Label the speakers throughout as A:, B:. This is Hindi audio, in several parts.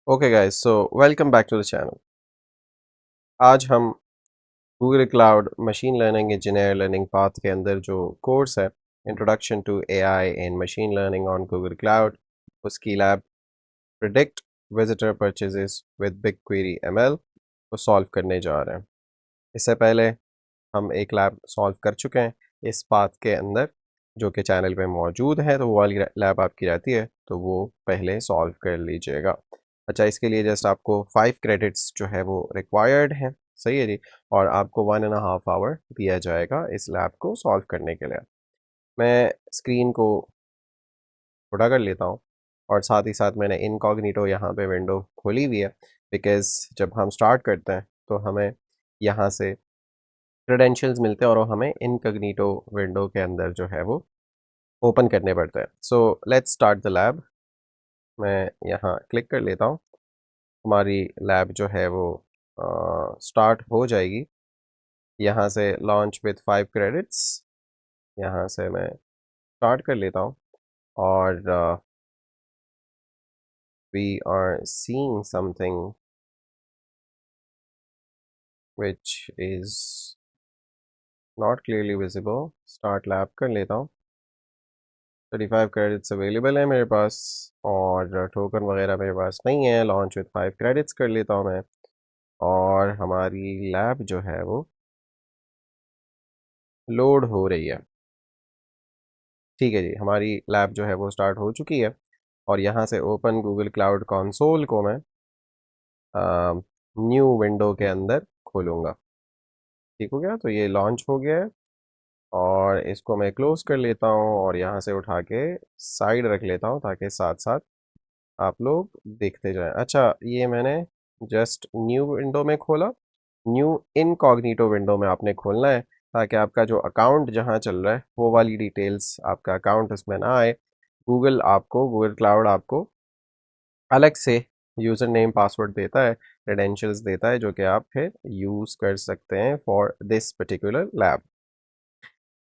A: Okay guys, so welcome back to the channel. आज हम Google cloud machine learning engineer learning path के अंदर जो कोर्स है introduction to AI and machine learning on Google cloud, उसकी lab predict visitor purchases with BigQuery ML को सॉल्व करने जा रहे हैं। इससे पहले हम एक लैब सॉल्व कर चुके हैं इस पाथ के अंदर, जो कि चैनल पे मौजूद है। तो वो वाली लैब आपकी रहती है तो वो पहले सॉल्व कर लीजिएगा। अच्छा, इसके लिए जस्ट आपको 5 क्रेडिट्स जो है वो रिक्वायर्ड है। सही है जी। और आपको 1.5 आवर दिया जाएगा इस लैब को सॉल्व करने के लिए। मैं स्क्रीन को छोटा कर लेता हूँ और साथ ही साथ मैंने इनकॉग्निटो यहाँ पे विंडो खोली हुई है, बिकॉज़ जब हम स्टार्ट करते हैं तो हमें यहाँ से क्रेडेंशियल्स मिलते हैं और वो हमें इनकॉग्निटो विंडो के अंदर जो है वो ओपन करने पड़ते हैं। So let's start the lab. मैं यहाँ क्लिक कर लेता हूँ। हमारी लैब जो है वो स्टार्ट हो जाएगी। यहाँ से लॉन्च विद 5 क्रेडिट्स, यहाँ से मैं स्टार्ट कर लेता हूँ और we are seeing something which is not clearly visible. Start lab कर लेता हूँ। 35 क्रेडिट्स अवेलेबल है मेरे पास और टोकन वगैरह मेरे पास नहीं है। लॉन्च विद 5 क्रेडिट्स कर लेता हूँ मैं और हमारी लैब जो है वो लोड हो रही है। ठीक है जी, हमारी लैब जो है वो स्टार्ट हो चुकी है और यहाँ से ओपन गूगल क्लाउड कंसोल को मैं न्यू विंडो के अंदर खोलूँगा। ठीक हो गया, तो ये लॉन्च हो गया है और इसको मैं क्लोज कर लेता हूँ और यहाँ से उठा के साइड रख लेता हूँ ताकि साथ साथ आप लोग देखते जाएं। अच्छा, ये मैंने जस्ट न्यू विंडो में खोला। न्यू इनकॉग्निटो विंडो में आपने खोलना है ताकि आपका जो अकाउंट जहाँ चल रहा है वो वाली डिटेल्स, आपका अकाउंट उसमें ना आए। गूगल क्लाउड आपको अलग से यूज़र नेम पासवर्ड देता है, क्रेडेंशियल्स देता है, जो कि आप फिर यूज़ कर सकते हैं फॉर दिस पर्टिकुलर लैब।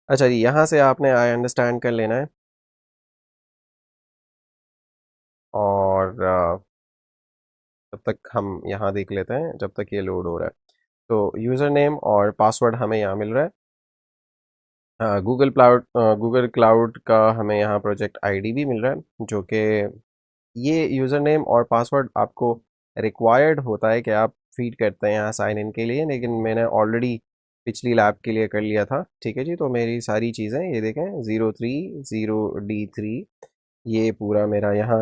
A: अच्छा जी, यहाँ से आपने आई अंडरस्टैंड कर लेना है और तब तक हम यहाँ देख लेते हैं जब तक ये लोड हो रहा है। तो यूज़र नेम और पासवर्ड हमें यहाँ मिल रहा है। गूगल क्लाउड का हमें यहाँ प्रोजेक्ट आईडी भी मिल रहा है, जो कि ये यूज़र नेम और पासवर्ड आपको रिक्वायर्ड होता है कि आप फीड करते हैं यहाँ साइन इन के लिए, लेकिन मैंने ऑलरेडी पिछली लैब के लिए कर लिया था। ठीक है जी, तो मेरी सारी चीज़ें ये देखें, 030D3 ये पूरा मेरा यहाँ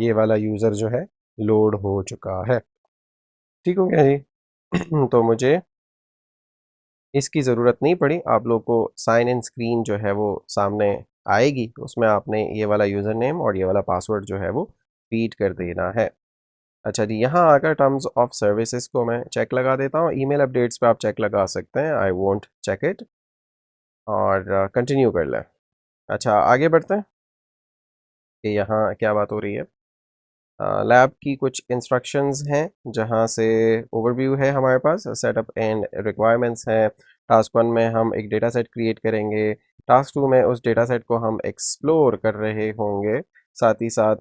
A: ये वाला यूज़र जो है लोड हो चुका है। ठीक हो गया जी। तो मुझे इसकी ज़रूरत नहीं पड़ी। आप लोग को साइन इन स्क्रीन जो है वो सामने आएगी, उसमें आपने ये वाला यूज़र नेम और ये वाला पासवर्ड जो है वो फीड कर देना है। अच्छा जी, यहाँ आकर टर्म्स ऑफ सर्विसेज को मैं चेक लगा देता हूँ। ईमेल अपडेट्स पे आप चेक लगा सकते हैं, आई वोंट चेक इट, और कंटिन्यू कर लें। अच्छा, आगे बढ़ते हैं कि यहाँ क्या बात हो रही है। लैब की कुछ इंस्ट्रक्शंस हैं, जहाँ से ओवरव्यू है हमारे पास, सेटअप एंड रिक्वायरमेंट्स हैं। टास्क 1 में हम एक डेटा सेट क्रिएट करेंगे। टास्क 2 में उस डेटा सेट को हम एक्सप्लोर कर रहे होंगे। साथ ही साथ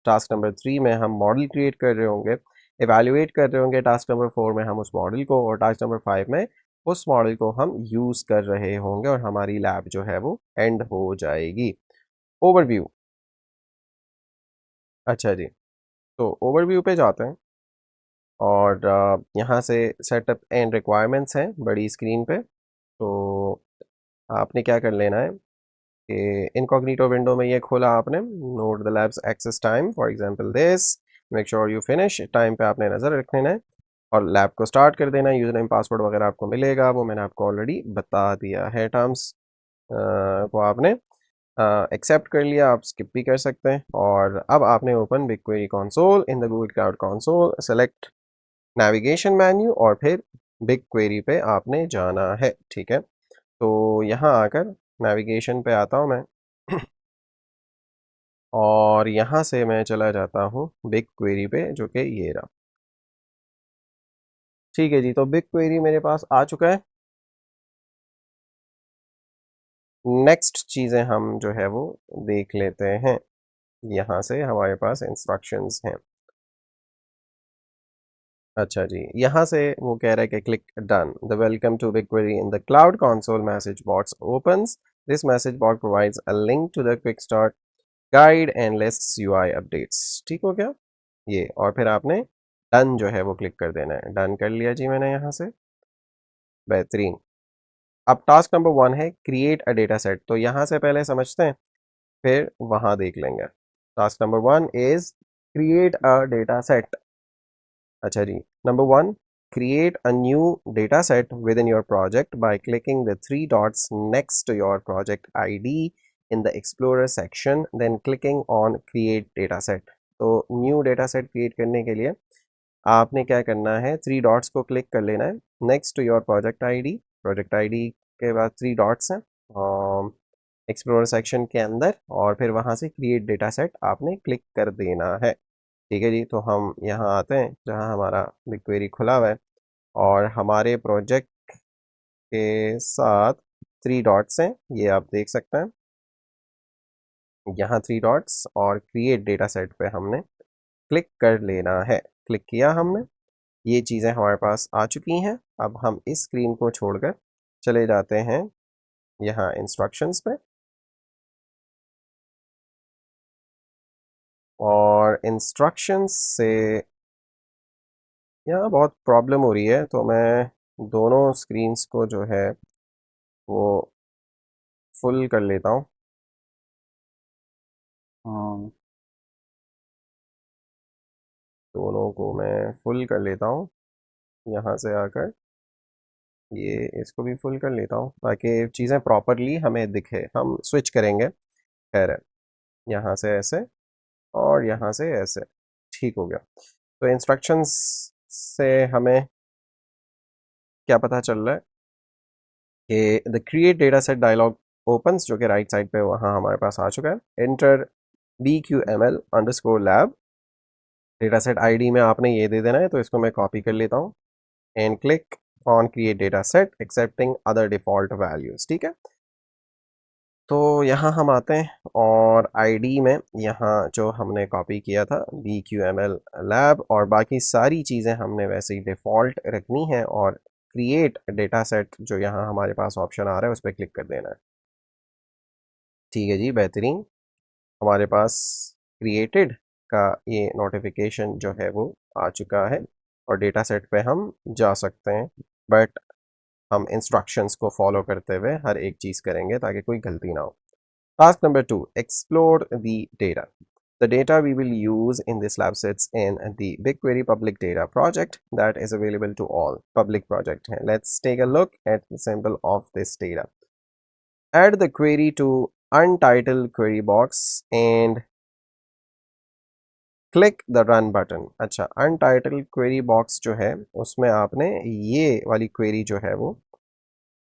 A: टास्क नंबर 3 में हम मॉडल क्रिएट कर रहे होंगे, एवेल्युएट कर रहे होंगे। टास्क नंबर 4 में हम उस मॉडल को, और टास्क नंबर 5 में उस मॉडल को हम यूज़ कर रहे होंगे और हमारी लैब जो है वो एंड हो जाएगी। ओवरव्यू। अच्छा जी, तो ओवरव्यू पे जाते हैं और यहाँ से सेटअप एंड रिक्वायरमेंट्स हैं बड़ी स्क्रीन पे। तो आपने क्या कर लेना है कि इनकॉग्निटो विंडो में ये खोला आपने, note the labs access time for example this, make sure you finish time पे आपने नज़र रख लेना है और लैब को स्टार्ट कर देना है। यूज़र नेम पासवर्ड वगैरह आपको मिलेगा, वो मैंने आपको ऑलरेडी बता दिया है। टर्म्स को आपने एक्सेप्ट कर लिया, आप स्किप भी कर सकते हैं। और अब आपने open big query console in the Google cloud console, select navigation menu और फिर बिग क्वेरी पे आपने जाना है। ठीक है, तो यहाँ आकर नेविगेशन पे आता हूँ मैं और यहाँ से मैं चला जाता हूँ बिग क्वेरी पे, जो कि ये रहा। ठीक है जी, तो बिग क्वेरी मेरे पास आ चुका है। नेक्स्ट चीज़ें हम जो है वो देख लेते हैं। यहाँ से हमारे पास इंस्ट्रक्शंस हैं। अच्छा जी, यहाँ से वो कह रहा है कि click done, the welcome to BigQuery in the cloud console message box opens, this message box provides a link to the quick start guide and lists UI updates. ठीक हो गया ये, और फिर आपने डन जो है वो क्लिक कर देना है। डन कर लिया जी मैंने यहाँ से, बेहतरीन। अब टास्क नंबर 1 है क्रिएट अ डेटा सेट, तो यहाँ से पहले समझते हैं फिर वहाँ देख लेंगे। Task number 1 is create a data set. अच्छा जी, number 1, create a new data set within your project by clicking the three dots next to your project ID in the Explorer section, then clicking on create data set। तो न्यू डेटा सेट क्रिएट करने के लिए आपने क्या करना है, थ्री डॉट्स को क्लिक कर लेना है next to your project ID के बाद थ्री डॉट्स हैं एक्सप्लोरर सेक्शन के अंदर, और फिर वहाँ से क्रिएट डेटा सेट आपने क्लिक कर देना है। ठीक है जी, तो हम यहाँ आते हैं जहाँ हमारा BigQuery खुला हुआ है और हमारे प्रोजेक्ट के साथ थ्री डॉट्स हैं, ये आप देख सकते हैं यहाँ थ्री डॉट्स, और क्रिएट डेटा सेट पे हमने क्लिक कर लेना है। क्लिक किया हमने, ये चीज़ें हमारे पास आ चुकी हैं। अब हम इस स्क्रीन को छोड़कर चले जाते हैं यहाँ इंस्ट्रक्शंस पे, और इंस्ट्रक्शंस से यहाँ बहुत प्रॉब्लम हो रही है, तो मैं दोनों स्क्रीन्स को जो है वो फुल कर लेता हूँ। हाँ, दोनों को मैं फुल कर लेता हूँ, यहाँ से आकर ये इसको भी फुल कर लेता हूँ ताकि चीज़ें प्रॉपरली हमें दिखे। हम स्विच करेंगे, खैर है, यहाँ से ऐसे और यहाँ से ऐसे। ठीक हो गया। तो इंस्ट्रक्शंस से हमें क्या पता चल रहा है कि the create data set dialog opens, जो कि राइट साइड पे वहाँ हमारे पास आ चुका है। Enter BQML_lab, data set ID में आपने ये दे देना है, तो इसको मैं कॉपी कर लेता हूँ and click on create data set accepting other default values. ठीक है, तो यहाँ हम आते हैं और आईडी में यहाँ जो हमने कॉपी किया था BQML लैब, और बाकी सारी चीज़ें हमने वैसे ही डिफ़ॉल्ट रखनी है, और क्रिएट डेटा सेट जो यहाँ हमारे पास ऑप्शन आ रहा है उस पर क्लिक कर देना है। ठीक है जी, बेहतरीन। हमारे पास क्रिएटेड का ये नोटिफिकेशन जो है वो आ चुका है, और डेटा सेट पे हम जा सकते हैं, बट हम इंस्ट्रक्शंस को फॉलो करते हुए हर एक चीज़ करेंगे ताकि कोई गलती ना हो। Task number 2, explore the data. The data we will use in this lab sits in the BigQuery public data project that is available to all. Public project है। Let's take a look at the sample of this data. Add the query to untitled query box and click the run button. अच्छा, अनटाइटल्ड क्वेरी बॉक्स जो है उसमें आपने ये वाली क्वेरी जो है वो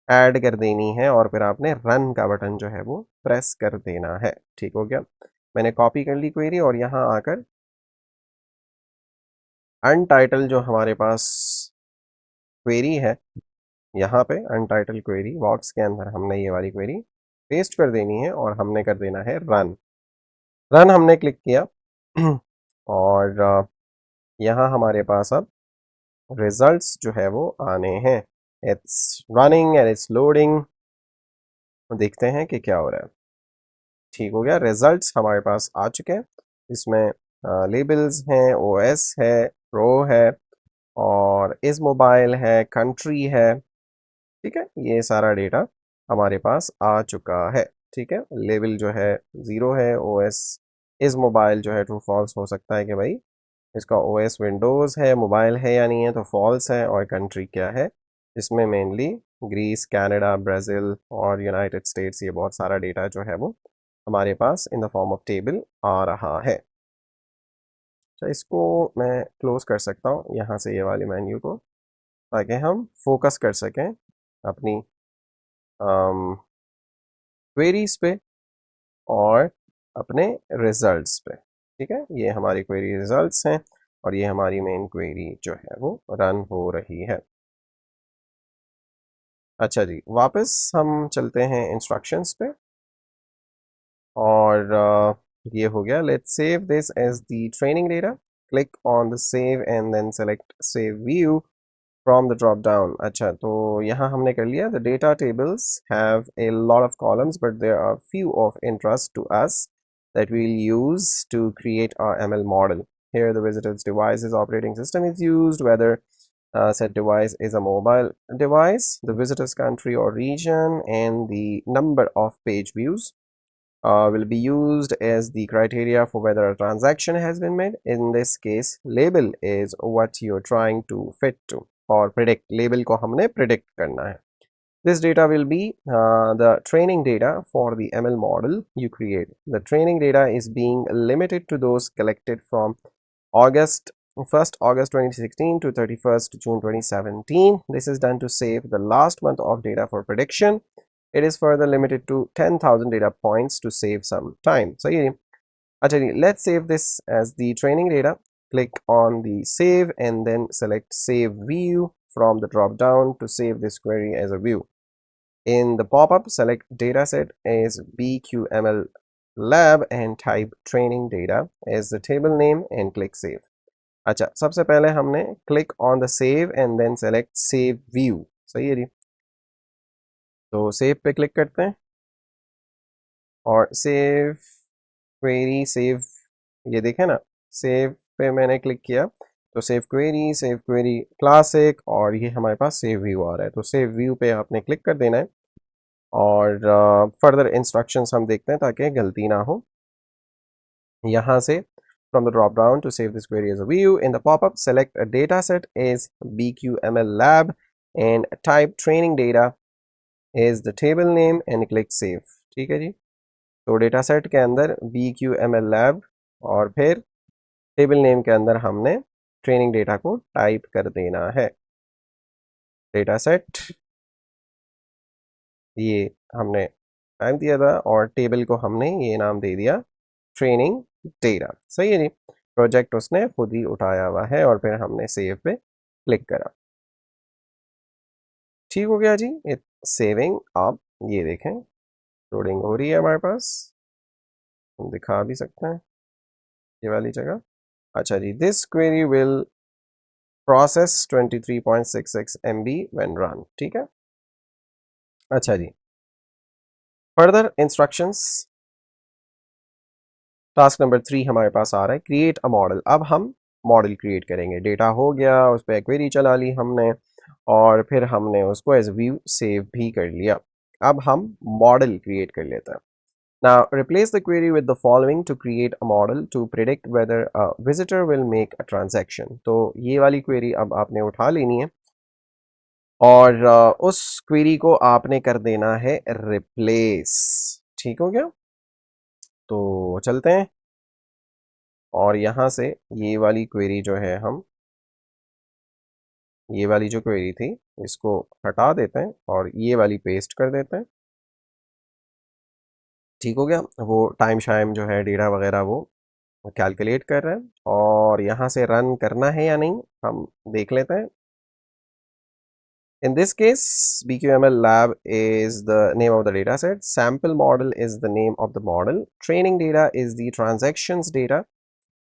A: ऐड कर देनी है, और फिर आपने रन का बटन जो है वो प्रेस कर देना है। ठीक हो गया, मैंने कॉपी कर ली क्वेरी, और यहाँ आकर अनटाइटल जो हमारे पास क्वेरी है, यहाँ पे अनटाइटल क्वेरी बॉक्स के अंदर हमने ये वाली क्वेरी पेस्ट कर देनी है, और हमने कर देना है रन। रन हमने क्लिक किया और यहाँ हमारे पास अब रिजल्ट्स जो है वो आने हैं। It's running and it's loading, देखते हैं कि क्या हो रहा है। ठीक हो गया, रिजल्ट्स हमारे पास आ चुके हैं। इसमें लेबल्स हैं, ओएस है, प्रो है, और इस मोबाइल है, कंट्री है। ठीक है, ये सारा डेटा हमारे पास आ चुका है। ठीक है, लेबल जो है ज़ीरो है, ओएस इस मोबाइल जो है ट्रू फॉल्स हो सकता है कि भाई इसका ओएस विंडोज़ है, मोबाइल है या नहीं है, तो फॉल्स है। और कंट्री क्या है, इसमें मेनली ग्रीस, कनाडा, ब्राज़ील और यूनाइटेड स्टेट्स, ये बहुत सारा डेटा जो है वो हमारे पास in the form of table आ रहा है। तो इसको मैं क्लोज कर सकता हूँ यहाँ से, ये वाले मेन्यू को, ताकि हम फोकस कर सकें अपनी क्वेरीज पे और अपने रिजल्ट्स पे। ठीक है, ये हमारी क्वेरी रिजल्ट्स हैं, और ये हमारी मेन क्वेरी जो है वो रन हो रही है। अच्छा जी, वापस हम चलते हैं इंस्ट्रक्शंस पे, और ये हो गया। Let's save this as the training data. click on the save and then select save view from the drop down. अच्छा, तो यहाँ हमने कर लिया. The data tables have a lot of columns, but there are few of interest to us that we'll use to create our ML model. Here the visitor's device's operating system is used, whether said device is a mobile device, the visitor's country or region, and the number of page views will be used as the criteria for whether a transaction has been made. In this case, label is what you're trying to fit to or predict. Label को हमने predict करना है. This data will be the training data for the ML model you create. The training data is being limited to those collected from August 1st August 2016 to 31st June 2017. This is done to save the last month of data for prediction. It is further limited to 10,000 data points to save some time. So let's save this as the training data. Click on the save and then select save view from the drop down to save this query as a view. In the pop-up, select dataset as BQML lab and type training data as the table name and click save. अच्छा, सबसे पहले हमने click on the save and then select save view. सही है जी. तो save पे क्लिक करते हैं और save query save, ये देखें ना, save पे मैंने क्लिक किया तो save query classic और ये हमारे पास save view आ रहा है. तो save view पे आपने क्लिक कर देना है और फर्दर इंस्ट्रक्शंस हम देखते हैं ताकि गलती ना हो. यहाँ से from the drop down to save this query as a view, in the pop-up select a dataset as BQML lab and type training data is the table name and click save. ठीक है जी. तो डेटासेट के अंदर BQML lab और फिर टेबल नेम के अंदर हमने ट्रेनिंग डेटा को टाइप कर देना है. डेटासेट ये हमने टाइप दिया था और टेबल को हमने ये नाम दे दिया ट्रेनिंग डेटा. सही है जी. प्रोजेक्ट उसने खुद ही उठाया हुआ है और फिर हमने सेव पे क्लिक करा. ठीक हो गया जी. सेविंग. आप ये देखें लोडिंग हो रही है हमारे पास, हम दिखा भी सकते हैं ये वाली जगह. अच्छा जी. This query will process 23.66 MB when run. ठीक है. अच्छा जी. Further instructions. टास्क नंबर 3 हमारे पास आ रहा है क्रिएट अ मॉडल. अब हम मॉडल क्रिएट करेंगे. डेटा हो गया, उस पर क्वेरी चला ली हमने और फिर हमने उसको एज व्यू सेव भी कर लिया. अब हम मॉडल क्रिएट कर लेते हैं. Now replace the query with the following to create a model to predict whether a visitor will make a transaction. तो ये वाली क्वेरी अब आपने उठा लेनी है और उस क्वेरी को आपने कर देना है रिप्लेस. ठीक हो गया. तो चलते हैं और यहाँ से ये वाली क्वेरी जो है हम, ये वाली जो क्वेरी थी इसको हटा देते हैं और ये वाली पेस्ट कर देते हैं. ठीक हो गया. वो टाइम शाइम जो है डेटा वगैरह वो कैलकुलेट कर रहे हैं और यहाँ से रन करना है या नहीं हम देख लेते हैं. In this case, BQML lab is the name of the data set. Sample model is the name of the model. Training data is the transactions data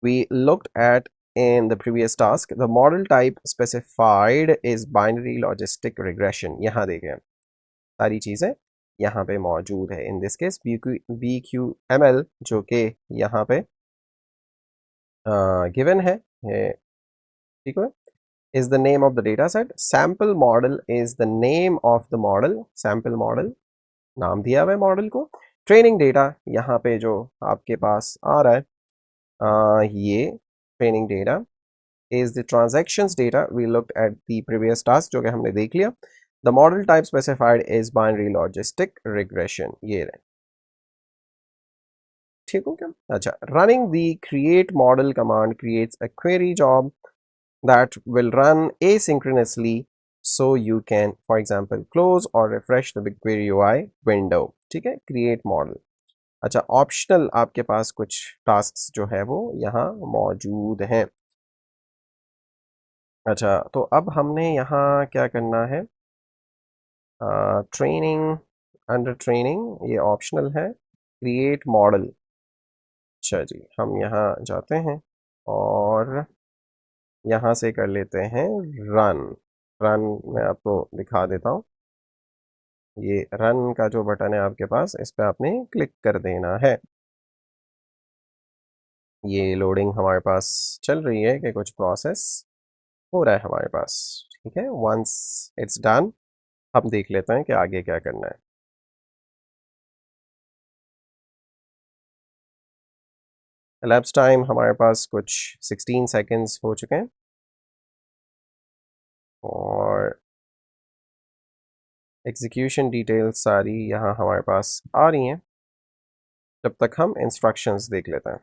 A: we looked at in the previous task. The model type specified is binary logistic regression. यहाँ देखें सारी चीज़ें यहाँ पे मौजूद है. In this case, BQML जो कि यहाँ पे given है, ठीक है, is the name of the data set. Sample model is the name of the model. Sample model नाम दिया हुआ है मॉडल को. ट्रेनिंग डेटा यहाँ पे जो आपके पास आ रहा है ये training data is the transactions data we looked at the previous task जो कि हमने देख लिया. The model type specified is binary logistic regression. ये रहे. ठीक हो क्या. अच्छा. Running the create model command creates a query job that will run asynchronously so you can for example close or refresh the BigQuery UI window. ठीक है. create model. अच्छा. ऑप्शनल आपके पास कुछ टास्क जो है वो यहाँ मौजूद हैं. अच्छा. तो अब हमने यहाँ क्या करना है. ट्रेनिंग, अंडर ट्रेनिंग ये ऑप्शनल है. Create model. अच्छा जी. हम यहाँ जाते हैं और और यहाँ से कर लेते हैं रन। रन मैं आपको दिखा देता हूँ। ये रन का जो बटन है आपके पास, इस पर आपने क्लिक कर देना है। ये लोडिंग हमारे पास चल रही है कि कुछ प्रोसेस हो रहा है हमारे पास। ठीक है, वंस इट्स डन हम देख लेते हैं कि आगे क्या करना है। elapsed टाइम हमारे पास कुछ 16 सेकेंड्स हो चुके हैं और एग्जीक्यूशन डिटेल्स सारी यहाँ हमारे पास आ रही हैं। जब तक हम इंस्ट्रक्शंस देख लेते हैं।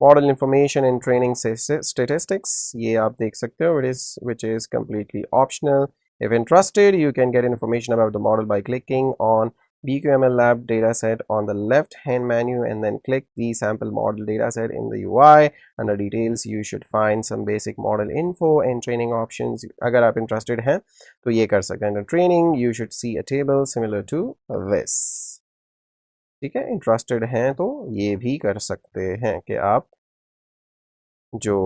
A: Model information and training statistics, ये आप देख सकते हो, which is completely optional. If interested, you can get information about the model by clicking on BQML lab dataset on the left hand menu and then click the sample model dataset in the UI. Under details you should find some basic model info and training options. अगर आप interested हैं तो ये कर सकते हैं। Under training you should see a table similar to this. ठीक है, इंटरेस्टेड हैं तो ये भी कर सकते हैं कि आप जो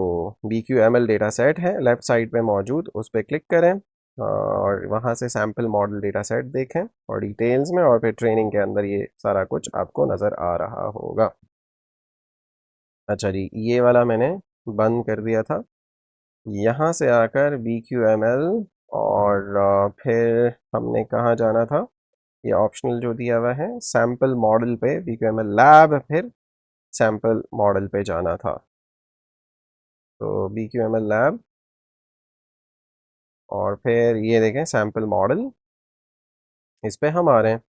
A: BQML डेटा सेट है लेफ़्ट साइड पे मौजूद उस पर क्लिक करें और वहाँ से सैम्पल मॉडल डेटा सेट देखें और डिटेल्स में, और फिर ट्रेनिंग के अंदर ये सारा कुछ आपको नज़र आ रहा होगा। अच्छा जी, ये वाला मैंने बंद कर दिया था। यहाँ से आकर BQML और फिर हमने कहाँ जाना था, ये ऑप्शनल जो दिया हुआ है सैम्पल मॉडल पे, BQML लैब, फिर सैम्पल मॉडल पे जाना था। तो BQML लैब और फिर ये देखें सैम्पल मॉडल, इस पे हम आ रहे हैं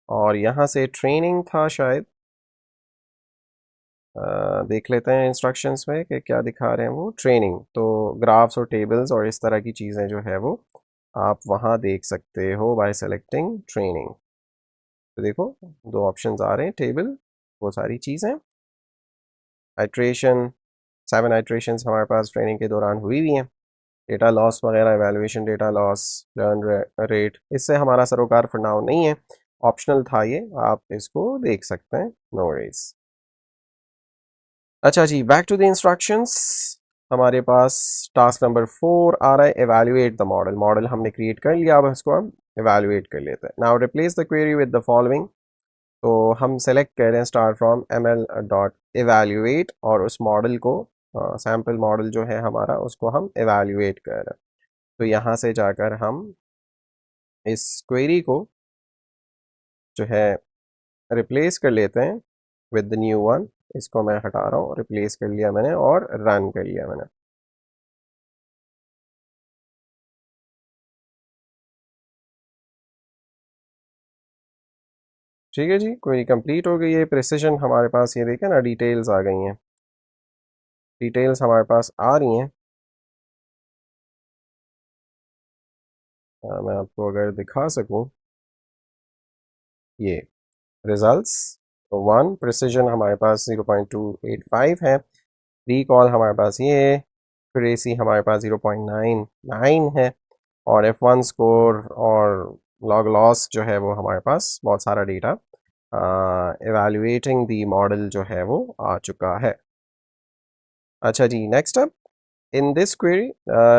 A: और यहाँ से ट्रेनिंग था शायद। देख लेते हैं इंस्ट्रक्शंस में कि क्या दिखा रहे हैं वो। ट्रेनिंग तो ग्राफ्स और टेबल्स और इस तरह की चीज़ें जो है वो आप वहाँ देख सकते हो बाय सेलेक्टिंग ट्रेनिंग। तो देखो दो ऑप्शंस आ रहे हैं, टेबल, वो सारी चीज़ें, आइट्रेशन, 7 आइट्रेशंस हमारे पास ट्रेनिंग के दौरान हुई हुई हैं, डेटा लॉस वगैरह, evaluation data loss, learn rate, इससे हमारा सरोकार फॉर नाउ नहीं है, ऑप्शनल था ये, आप इसको देख सकते हैं, नो वरीज। अच्छा जी, बैक टू द इंस्ट्रक्शंस। हमारे पास टास्क नंबर 4 आ रहा है, एवेल्युएट द मॉडल। मॉडल हमने क्रिएट कर लिया, अब इसको हम एवेल्युएट कर लेते हैं। Now replace the query with the following. तो हम सेलेक्ट कर रहे हैं start from ml dot evaluate और उस मॉडल को, सैम्पल मॉडल जो है हमारा, उसको हम एवेल्युएट कर रहे हैं। तो यहाँ से जाकर हम इस क्वेरी को जो है रिप्लेस कर लेते हैं विद द न्यू वन। इसको मैं हटा रहा हूँ, रिप्लेस कर लिया मैंने और रन कर लिया मैंने। ठीक है जी, क्वेरी कंप्लीट हो गई है। प्रिसिजन हमारे पास ये देखें ना, डिटेल्स आ गई हैं, डिटेल्स हमारे पास आ रही हैं। मैं आपको अगर दिखा सकूं, ये रिजल्ट्स, तो 1 प्रिसिजन हमारे पास 0.285 है, रिकॉल हमारे पास ये, एक्यूरेसी हमारे पास 0.99 है, और F1 स्कोर और लॉग लॉस जो है वो हमारे पास बहुत सारा डेटा एवेल्युएटिंग दी मॉडल जो है वो आ चुका है। अच्छा जी, next up, in this query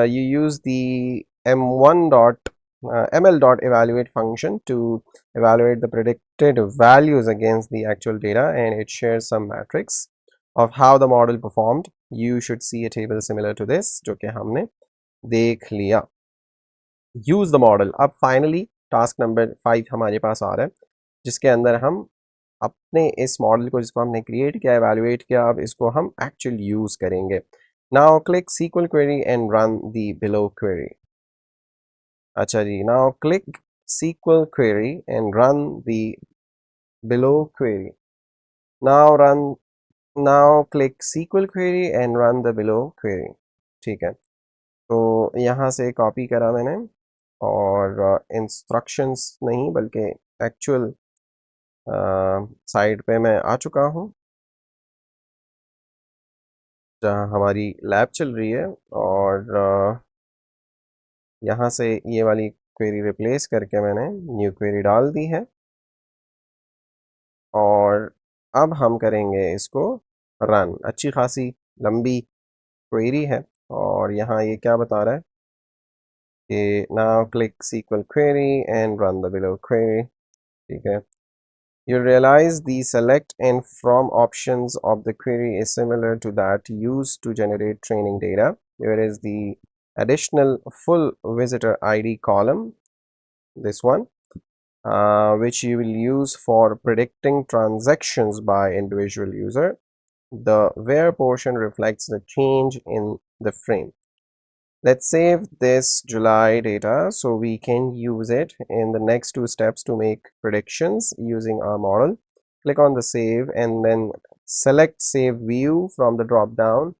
A: you use the m1 dot ml dot evaluate function to evaluate the predicted values against the actual data, and it shares some metrics of how the model performed. You should see a table similar to this जो कि हमने देख लिया। यूज द मॉडल, अब फाइनली टास्क नंबर 5 हमारे पास आ रहा है, जिसके अंदर हम अपने इस मॉडल को जिसको हमने क्रिएट किया, एवेल्युएट किया, अब इसको हम एक्चुअल यूज करेंगे। Now click SQL query and run the below query. अच्छा जी, now click SQL query and run the below query. Now run, now click SQL query and run the below query. ठीक है, तो यहाँ से कॉपी करा मैंने और इंस्ट्रक्शंस नहीं बल्कि एक्चुअल साइट पे मैं आ चुका हूँ जहाँ हमारी लैब चल रही है, और यहाँ से ये वाली क्वेरी रिप्लेस करके मैंने न्यू क्वेरी डाल दी है और अब हम करेंगे इसको रन। अच्छी खासी लंबी क्वेरी है। और यहाँ ये क्या बता रहा है कि now click SQL query and run the below query। ठीक है, you realize the select and from options of the query is similar to that used to generate training data. Here is the additional full visitor ID column, this one, which you will use for predicting transactions by individual user. The where portion reflects the change in the frame. Let's save this July data so we can use it in the next two steps to make predictions using our model. Click on the save and then select save view from the drop down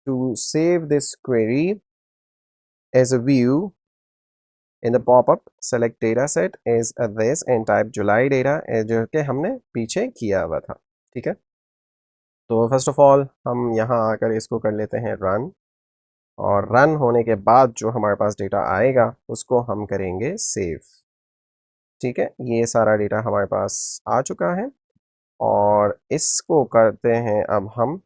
A: to save this query as a view. In the pop-up, select data set as this and type July data जो कि हमने पीछे किया हुआ था। ठीक है, तो फर्स्ट ऑफ ऑल हम यहाँ आकर इसको कर लेते हैं रन, और रन होने के बाद जो हमारे पास डेटा आएगा उसको हम करेंगे सेव। ठीक है, ये सारा डेटा हमारे पास आ चुका है और इसको करते हैं अब हम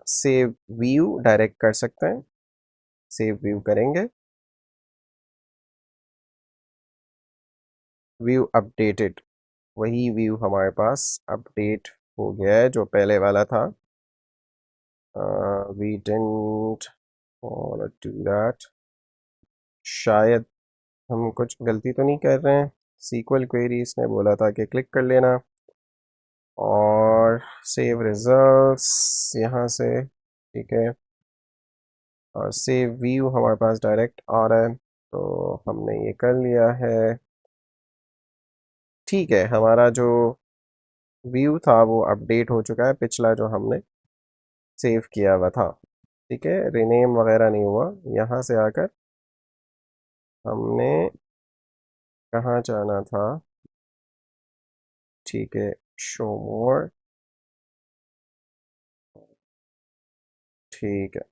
A: सेव व्यू डायरेक्ट कर सकते हैं। सेव व्यू करेंगे, व्यू अपडेटेड, वही व्यू हमारे पास अपडेट हो गया है जो पहले वाला था। We didn't want to do that, शायद हम कुछ गलती तो नहीं कर रहे हैं। सीक्वल क्वेरीज ने बोला था कि क्लिक कर लेना और सेव रिजल्ट्स यहाँ से। ठीक है, और सेव व्यू हमारे पास डायरेक्ट आ रहा है तो हमने ये कर लिया है। ठीक है, हमारा जो व्यू था वो अपडेट हो चुका है, पिछला जो हमने सेव किया हुआ था। ठीक है, रीनेम वगैरह नहीं हुआ। यहाँ से आकर हमने कहाँ जाना था? ठीक है, शो मोर। ठीक है,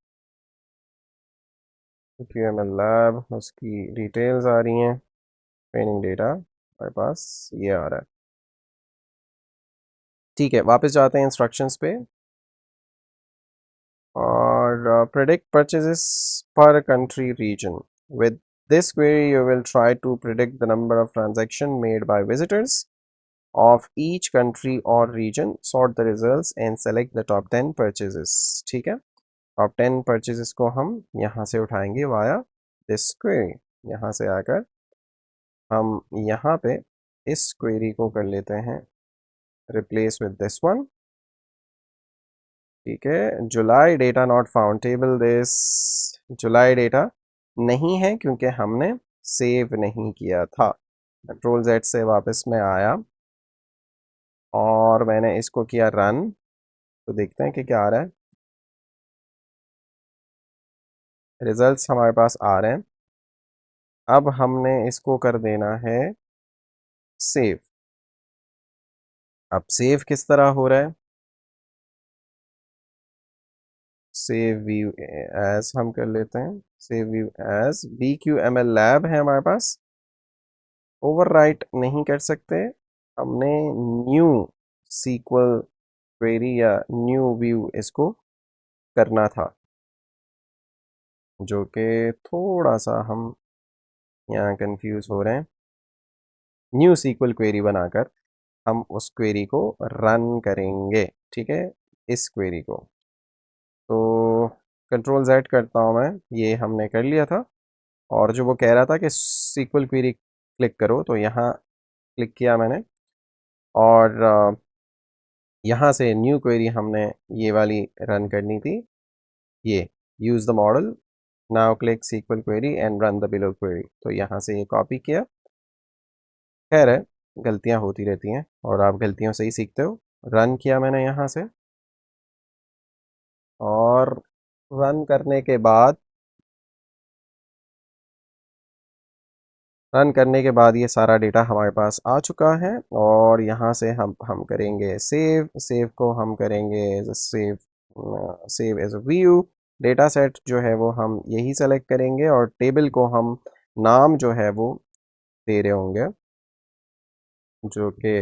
A: QML लैब, उसकी डिटेल्स आ रही हैं, ट्रेनिंग डेटा हमारे पास ये आ रहा है। ठीक है, वापस जाते हैं इंस्ट्रक्शंस पे और प्रेडिक्ट परचेजेस पर country reason. With this query you will try to predict the number of transactions made by visitors of each country or region. Sort the results and select the top 10 purchases। ठीक है, टॉप 10 परचेजेस को हम यहाँ से उठाएंगे वाया दिस क्वेरी। यहाँ से आकर हम यहाँ पे इस क्वेरी को कर लेते हैं रिप्लेस विद दिस वन। ठीक है, July data not found, table this July data नहीं है क्योंकि हमने सेव नहीं किया था। कंट्रोल Z से वापस में आया और मैंने इसको किया रन, तो देखते हैं कि क्या आ रहा है। रिजल्ट्स हमारे पास आ रहे हैं। अब हमने इसको कर देना है सेव। अब सेव किस तरह हो रहा है? सेव व्यू एज हम कर लेते हैं, save view as BQML lab है हमारे पास, ओवरराइट नहीं कर सकते। हमने न्यू सीक्वल क्वेरी या न्यू व्यू इसको करना था, जो कि थोड़ा सा हम यहाँ कंफ्यूज हो रहे हैं। न्यू सीक्वल क्वेरी बनाकर हम उस क्वेरी को रन करेंगे। ठीक है, इस क्वेरी को तो कंट्रोल Z करता हूँ मैं, ये हमने कर लिया था। और जो वो कह रहा था कि सीक्वल क्वेरी क्लिक करो, तो यहाँ क्लिक किया मैंने और यहाँ से न्यू क्वेरी हमने ये वाली रन करनी थी, ये use the model now click SQL query and run the below query. तो यहाँ से ये कॉपी किया। खैर है, गलतियाँ होती रहती हैं और आप गलतियों से ही सीखते हो। रन किया मैंने यहाँ से और रन करने के बाद ये सारा डेटा हमारे पास आ चुका है। और यहाँ से हम करेंगे सेव। सेव को हम करेंगे as save as a view. Data set जो है वो हम यही सेलेक्ट करेंगे और टेबल को हम नाम जो है वो दे रहे होंगे, जो कि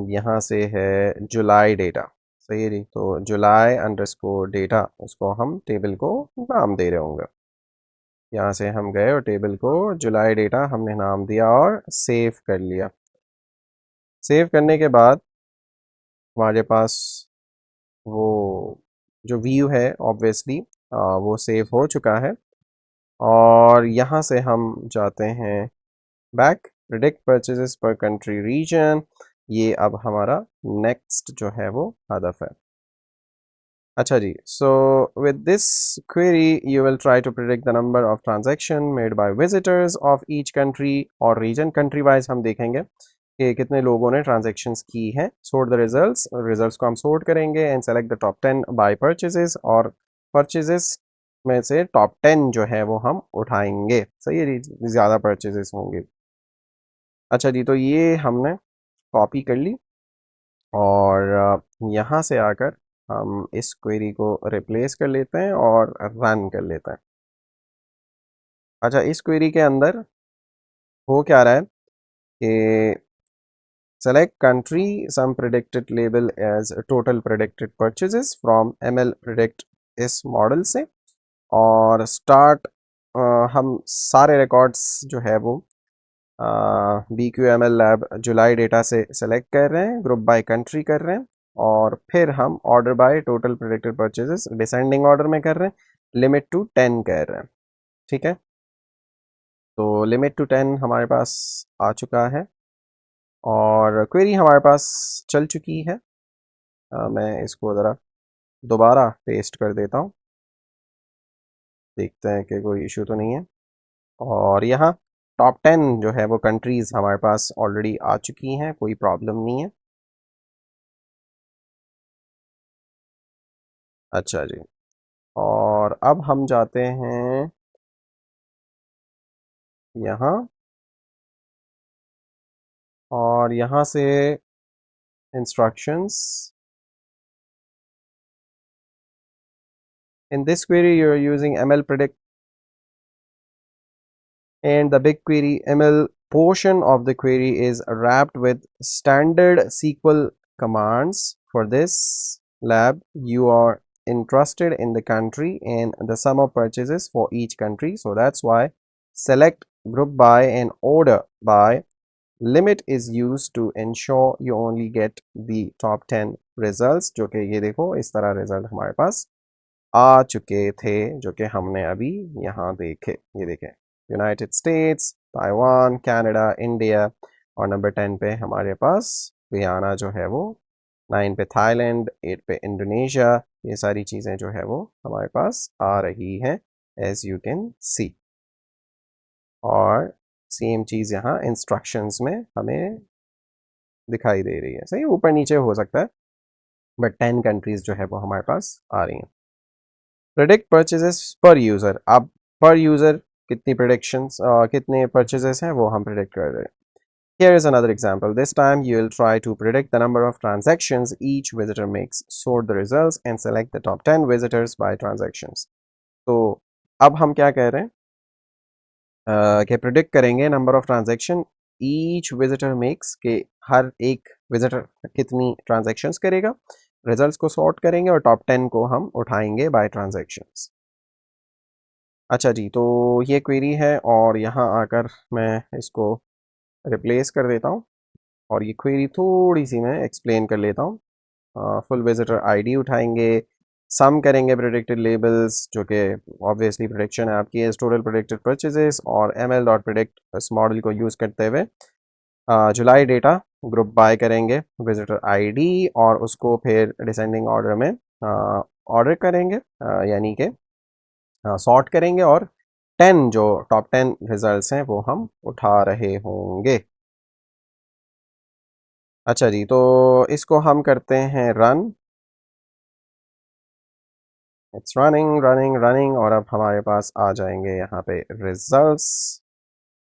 A: यहाँ से है जुलाई डेटा। सही है जी, तो जुलाई अंडरस्कोर डेटा, उसको हम टेबल को नाम दे रहे होंगे। यहाँ से हम गए और टेबल को जुलाई डेटा हमने नाम दिया और सेव कर लिया। सेव करने के बाद हमारे पास वो जो व्यू है ऑब्वियसली वो सेव हो चुका है। और यहाँ से हम जाते हैं बैक, प्रिडिक्ट परचेजेस पर कंट्री रीजन। ये अब हमारा नेक्स्ट जो है वो हदफ है। अच्छा जी, so with this query you will try to predict the number of transaction made by visitors of each country और रीजन। कंट्री वाइज हम देखेंगे कि कितने लोगों ने ट्रांजैक्शंस की हैं। सॉर्ट द रिजल्ट्स, रिजल्ट्स को हम सॉर्ट करेंगे and select the top 10 by purchases, और परचेजेस में से टॉप 10 जो है वो हम उठाएंगे। सही है जी, ज़्यादा परचेजेस होंगे। अच्छा जी, तो ये हमने कॉपी कर ली और यहाँ से आकर हम इस क्वेरी को रिप्लेस कर लेते हैं और रन कर लेते हैं। अच्छा, इस क्वेरी के अंदर हो क्या रहा है कि select country some predicted label as total predicted purchases from ML predict इस मॉडल से, और स्टार्ट हम सारे रिकॉर्ड्स जो है वो BQML लैब जुलाई डेटा से सेलेक्ट कर रहे हैं, ग्रुप बाय कंट्री कर रहे हैं, और फिर हम order by total predicted purchases descending order में कर रहे हैं, लिमिट टू 10 कर रहे हैं। ठीक है, तो लिमिट टू 10 हमारे पास आ चुका है और क्वेरी हमारे पास चल चुकी है। मैं इसको ज़रा दोबारा पेस्ट कर देता हूँ, देखते हैं कि कोई इशू तो नहीं है। और यहाँ टॉप 10 जो है वो कंट्रीज़ हमारे पास ऑलरेडी आ चुकी हैं, कोई प्रॉब्लम नहीं है। अच्छा जी, और अब हम जाते हैं यहाँ, और यहाँ से instructions. In this query you are using ML predict and the big query ML portion of the query is wrapped with standard SQL commands. For this lab, you are interested in the country and the sum of purchases for each country. So that's why select group by and order by. Limit is used to ensure you only get the top 10 results, जो कि ये देखो इस तरह रिजल्ट हमारे पास आ चुके थे, जो कि हमने अभी यहाँ देखे। ये देखें, United states, Taiwan, Canada, India, और नंबर 10 पे हमारे पास गुयाना जो है वो, 9 पे थाईलैंड, 8 पे इंडोनेशिया। ये सारी चीज़ें जो है वो हमारे पास आ रही हैं, एज यू कैन सी। और सेम चीज़ यहाँ इंस्ट्रक्शंस में हमें दिखाई दे रही है। सही, ऊपर नीचे हो सकता है, बट 10 कंट्रीज़ जो है वो हमारे पास आ रही हैं। प्रेडिक्ट परचेजेस पर यूज़र, अब पर यूज़र कितनी प्रेडिक्शंस कितने परचेजेस हैं वो हम प्रेडिक्ट कर रहे हैं। Here is another example. This time you will try to predict the number of transactions each visitor makes. Sort the results and select the top 10 visitors by transactions. तो अब हम क्या कह रहे हैं कि प्रिडिक्ट करेंगे number of transaction each visitor makes, के हर एक विजिटर कितनी ट्रांजैक्शंस करेगा। रिजल्ट्स को सॉर्ट करेंगे और टॉप 10 को हम उठाएंगे बाय ट्रांजैक्शंस। अच्छा जी, तो ये क्वेरी है और यहाँ आकर मैं इसको रिप्लेस कर देता हूँ और ये क्वेरी थोड़ी सी मैं एक्सप्लेन कर लेता हूँ। फुल विजिटर आईडी उठाएंगे, सम करेंगे प्रेडिक्टेड लेबल्स, जो कि ऑब्वियसली प्रेडिक्शन है आपकी एज टोटल प्रेडिक्टेड परचेजेस, और एम एल डॉट प्रिडिक्ट इस मॉडल को यूज़ करते हुए जुलाई डेटा ग्रुप बाय करेंगे विजिटर आईडी, और उसको फिर डिसेंडिंग ऑर्डर में ऑर्डर करेंगे, यानी कि सॉर्ट करेंगे, और 10 जो टॉप 10 रिजल्ट्स हैं वो हम उठा रहे होंगे। अच्छा जी, तो इसको हम करते हैं run. It's running running running, और अब हमारे पास आ जाएंगे यहाँ पे रिजल्ट्स,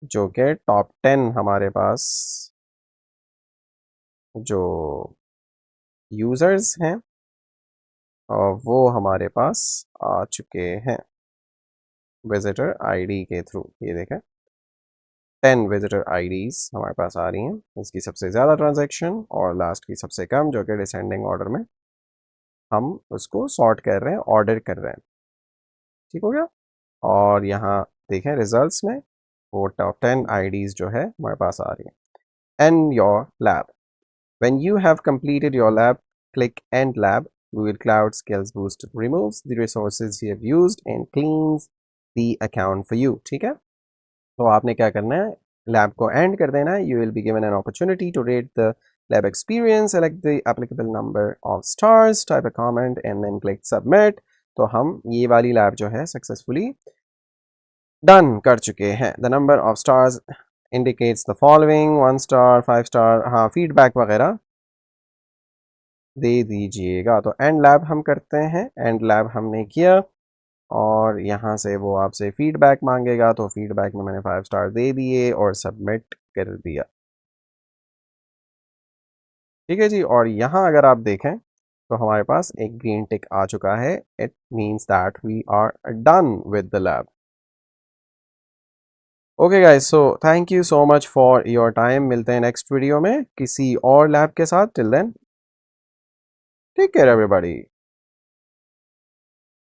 A: जो कि टॉप 10 हमारे पास जो यूज़र्स हैं और वो हमारे पास आ चुके हैं विजिटर आईडी के थ्रू। ये देखें, 10 विजिटर आईडीज हमारे पास आ रही हैं। इसकी सबसे ज़्यादा ट्रांजैक्शन और लास्ट की सबसे कम, जो कि डिसेंडिंग ऑर्डर में हम उसको सॉर्ट कर रहे हैं, ऑर्डर कर रहे हैं। ठीक हो गया। और यहाँ देखें रिजल्ट्स में वो टॉप 10 आईडीज जो है हमारे पास आ रही हैं। And your lab, when you have completed your lab, click End Lab. Google Cloud Skills Boost removes the resources you have used and cleans the account for you. ठीक है, तो आपने क्या करना है, लैब को एंड कर देना है। You will be given an opportunity to rate the lab experience, select the applicable number of stars, type a comment and then click submit. तो हम ये वाली लैब जो है सक्सेसफुली डन कर चुके हैं। The number of stars indicates the following, 1 star 5 star. हाँ, फीडबैक वगैरह दे दीजिएगा। तो एंड लैब हम करते हैं, एंड लैब हमने किया और यहाँ से वो आपसे फीडबैक मांगेगा, तो फीडबैक में मैंने 5 स्टार दे दिए और सबमिट कर दिया। ठीक है जी। और यहाँ अगर आप देखें तो हमारे पास एक ग्रीन टिक आ चुका है। It means that we are done with the lab. Okay guys, so thank you so much for your time. मिलते हैं नेक्स्ट वीडियो में किसी और लैब के साथ। Till then, take care everybody.